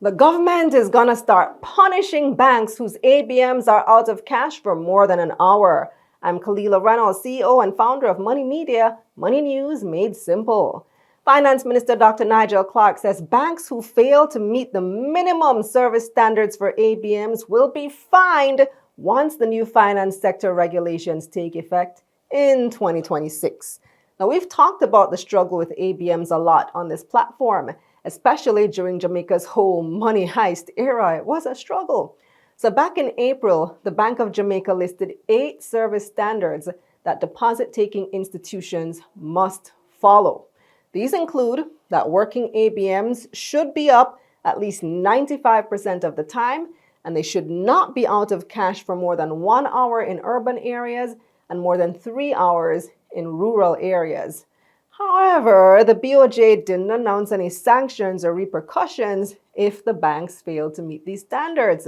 The government is going to start punishing banks whose ABMs are out of cash for more than an hour. I'm Kalilah Reynolds, CEO and founder of Money Media, Money News Made Simple. Finance Minister Dr. Nigel Clarke says banks who fail to meet the minimum service standards for ABMs will be fined once the new finance sector regulations take effect in 2026. Now, we've talked about the struggle with ABMs a lot on this platform, especially during Jamaica's whole money heist era. It was a struggle. So back in April, the Bank of Jamaica listed 8 service standards that deposit-taking institutions must follow. These include that working ABMs should be up at least 95% of the time, and they should not be out of cash for more than 1 hour in urban areas and more than 3 hours in rural areas. However, the BOJ didn't announce any sanctions or repercussions if the banks failed to meet these standards.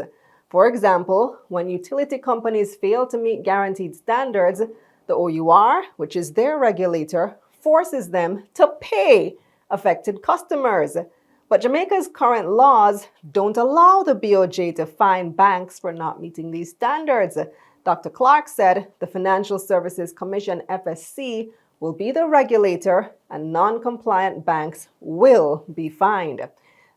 For example, when utility companies fail to meet guaranteed standards, the OUR, which is their regulator, forces them to pay affected customers. But Jamaica's current laws don't allow the BOJ to fine banks for not meeting these standards. Dr. Clarke said the Financial Services Commission, FSC, will be the regulator and non-compliant banks will be fined.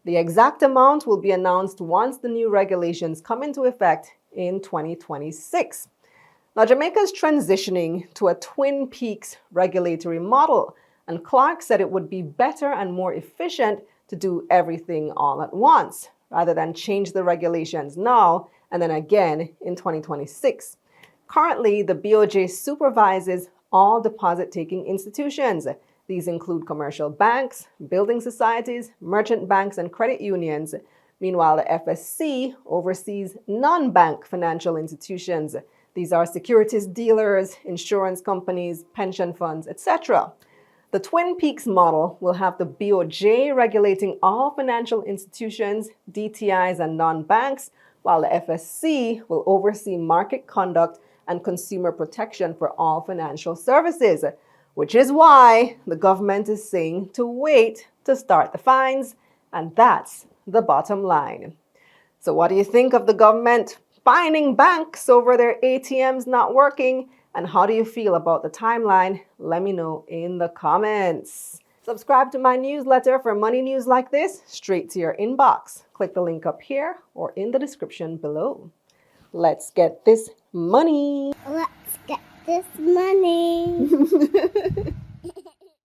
The exact amount will be announced once the new regulations come into effect in 2026. Now, Jamaica is transitioning to a Twin Peaks regulatory model, and Clarke said it would be better and more efficient to do everything all at once, rather than change the regulations now and then again in 2026. Currently, the BOJ supervises all deposit-taking institutions. These include commercial banks, building societies, merchant banks, and credit unions. Meanwhile, the FSC oversees non-bank financial institutions. These are securities dealers, insurance companies, pension funds, etc. The Twin Peaks model will have the BOJ regulating all financial institutions, DTIs, and non-banks, while the FSC will oversee market conduct and consumer protection for all financial services, which is why the government is saying to wait to start the fines, and that's the bottom line. So what do you think of the government fining banks over their ATMs not working? And how do you feel about the timeline? Let me know in the comments. Subscribe to my newsletter for money news like this straight to your inbox. Click the link up here or in the description below. Let's get this money. Let's get this money.